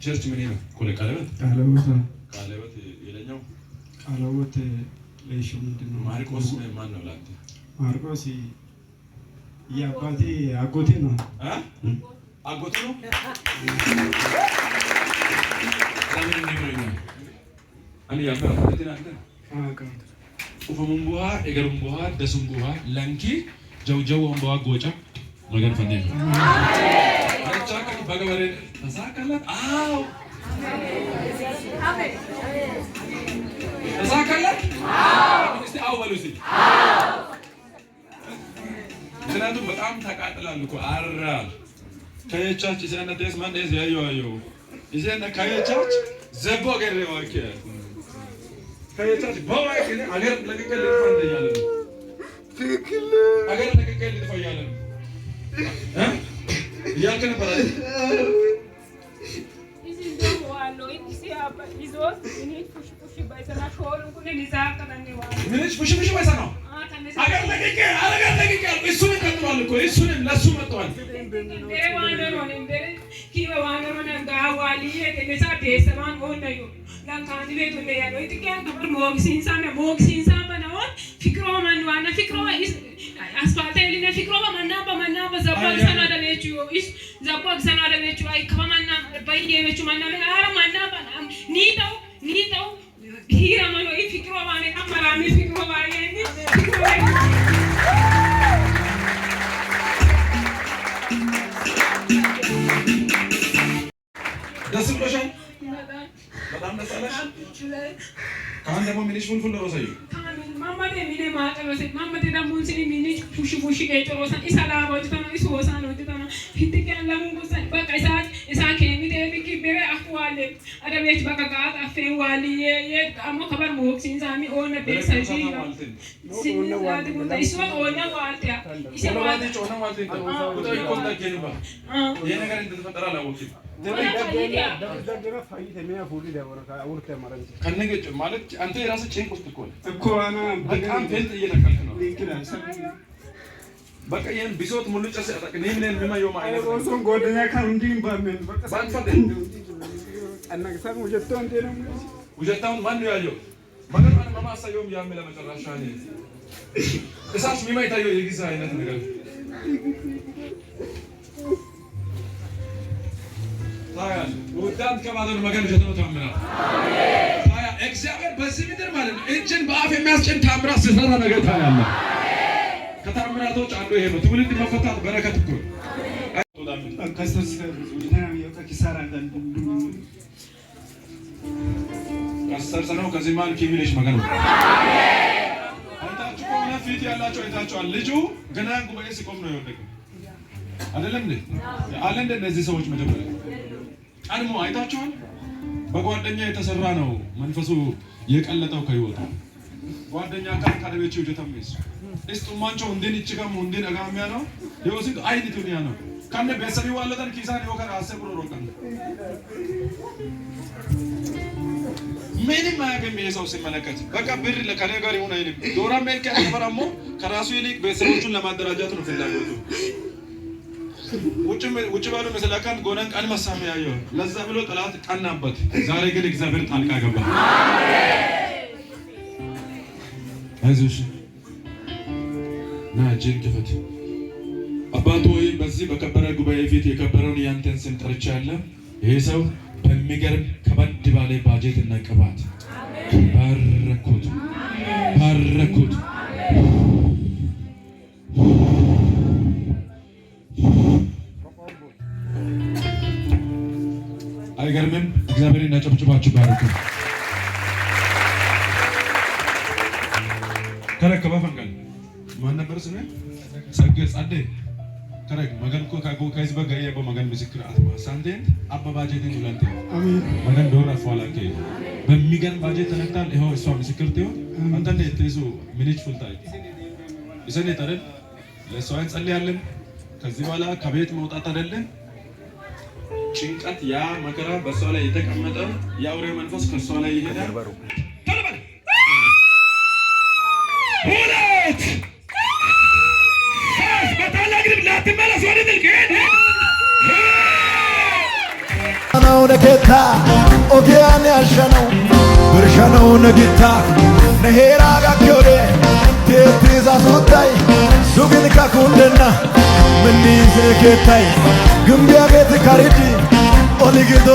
ቸርች ምን ነው ኮለ ቀለበት ቀለበት የለኛው ቀለበት ለሽ ምንድነው ማርቆስ ማን ነው ላንተ ማርቆስ ያባቴ አጎቴ ነው አጎቴ ነው ታምን ነው አኒ ያባ አጎቴ ነው ኡፈሙን ቡሃ ኤገሩን ቡሃ ደሱን ቡሃ ለንኪ ጀውጀው ወንባዋ ጎጫ መገን ፈኔ አቻ ከ በገበሬ ተሳካላት አው አሜን ተሳካላት አው እስቲ አው በሉሲ አው ምክንያቱም በጣም ተቃጥላል እኮ አራ ከየቻች ዘና ደስ ማን ደስ ያዩ ይዘና ከየቻች ዘቦ ገሬ ዋከ ከየቻች ባዋይ ግን አገር ለቀቀል ልትፈንደ ያለ ትክክል አገር ለቀቀል ልትፈያ ያለ ያከነ ባለ እዚህ ነው አሎ እዚህ አባ ይዞት እኔ ፉሽ ባይሰና ሾር እንኩነ ሊዛቀናኔ ዋ ምንሽ ፉሽ ባይሰና አገር ለቀቀ እሱን ቀጥሏል እኮ እሱንም ለሱ መጥቷል ደዋነሮን እንደ ኪዋነሮን ጋዋሊዬ ከነሳ ደሰማን ሆነዩ ላንካኒ ቤቱ ለያለው ይጥቂያን ከበር ሞክሲንሳ በነውን ፍቅሮ ማን ዋና ፍቅሮ አስፋልት የለነ ፍቅሮ በመና በዘባግ ሰና ደለቹ ኢስ ዘባግ ሰና ደለቹ አይ ከማና ባይየቹ ማና አረ ማና ኒታው ሂራ ማኖ ፍቅሮ ማነ አማራሚ ፍቅሮ ባየኒ ፍቅሮ ደስ ብሎሻል በጣም ደስ አለሽ ካን ደግሞ ምንሽ ፉል ሮሳዩ ማማዴ ሚኔ ማቀሎሴ ማማዴ ደግሞ እንስኒ ምንሽ ፉሽ ከጨሮሳ ኢሳላባ ወጥተና ኢሶሳ ነው ወጥተና ሂትከን ለምን ጉሳ በቃ ኢሳ ከሚቴ ቢኪ በረ አፍዋለ አደቤት በቃ ጋት አፈን ዋሊ የአሞ ከበር ሞክሲን ሳሚ ኦነ ቤሳጂ ሲነ ዋዲ ጉንዳ ኢሶ ኦነ ዋልቲያ ኢሶ ዋዲ ጮና ዋልቲ ቁጣ ይቆጣ ጀንባ ይሄ ነገር እንደተፈጠረ አላወቅም ደብደበ ፋይት የሚያ ፉሊ ደወረካ አውርተ ማረን ከነገጭ ማለት አንተ የራስህ ጭንቅ ውስጥ እኮ አና በጣም ፈልጥ እየተከልክ ነው በቃ ይሄን ቢሶት ሙሉ ጨስ ያጣቅ ነምን የሚማየው ማለት ነው ሶን ጎደኛ ካንዲን ባመን በቃ ባንፈደ አናግሳን ወጀቶ እንዴ ነው ወጀታውን ማን ነው ያየው ማለት ማን ማማሳየውም ያመለ መጨረሻ ነው እሳስ የሚማይታየው የጊዜ አይነት ነገር ታያ ወዳን ከማደር መገን ጀተው ታምራ አሜን ታያ እግዚአብሔር በዚህ ምድር ማለት ነው እጅን በአፍ የሚያስጭን ታምራት ሲሰራ ነገር ታያለ ከታምራቶች አንዱ ይሄ ነው ትውልድ መፈታት በረከት እኮ አሜን ከስተስ ወዲና ያው ከኪሳራ አንዱ አስተርሰነው ከዚህ ማን ኪሚለሽ መገን አሜን አንታችሁ ቆና ፊት ያላችሁ አይታችኋል ልጁ ገና ጉባኤ ሲቆም ነው የወደቀው አይደለም እንዴ አለ እንደዚህ ሰዎች መጀመሪያ ቀድሞ አይታችኋል በጓደኛ የተሰራ ነው መንፈሱ የቀለጠው ከይወጣ ጓደኛ ካደቤቹ ጀተምስ እስቱማንቾ እንደን ይችጋም እንደን አጋሚያ ነው የወስድ አይዲቱኒያ ነው ካነ በሰቢ ዋለታን ኪሳን ይወከራ አሰብሮ ሮቀን ምንም ማያገም የሰው ሲመለከት በቃ ብር ለከኔ ጋር ይሁን አይልም ዶራ መልከ አፈራሞ ከራሱ ይልቅ ቤተሰቦቹን ለማደራጃት ነው ፍላጎቱ ውጭ ባሉ መስላካን ጎነን ቀን መሳም ያየው ለዛ ብሎ ጠላት ቀናበት ዛሬ ግን እግዚአብሔር ጣልቃ ገባ አሜን አይዞሽ ናጅን ክፈት አባቶ ሆይ በዚህ በከበረ ጉባኤ ፊት የከበረውን ያንተን ስም ጠርቻለሁ ይሄ ሰው በሚገርም ከበድ ባለ ባጀት እና ቅባት ባረኩት አይገርምም እግዚአብሔርን ያጨብጭባችሁ ባረኩ ከረከባ ፈንቀል ማን ነበር ስሜ ሰገጽ አደ ከረክ መገን ኮ ካጎ ከይዝ በጋየ በመገን ምስክር አጥማ ሳንቴን አባባጀትን ይላንተ አሜን መገን ዶራ ፏላከ በሚገርም ባጀት ተነክታል ይሄው እሷ ምስክር ትሆን አንተ እንደ ተይዞ ምንጭ ፉልታይ ይሰኔ ታረል ለሰው እንጸልያለን ከዚህ በኋላ ከቤት መውጣት አይደለም ጭንቀት ያ መከራ በሷ ላይ የተቀመጠ ያውሬ መንፈስ ከሷ ላይ ይሄዳል ተለበል ሁለት በታላቅ ልብ ላትመለስ ወደ ድል ከሄደ ነው ነኬታ ኦጌያን ያሸነው ብርሸነው ነጊታ ነሄራ ጋኪዮዴ ቴትዛ ሱታይ ሱግን ካኩንደና ምኒ ሴኬታይ ግምቢያ ቤት ካሪዲ ኦሊግዶ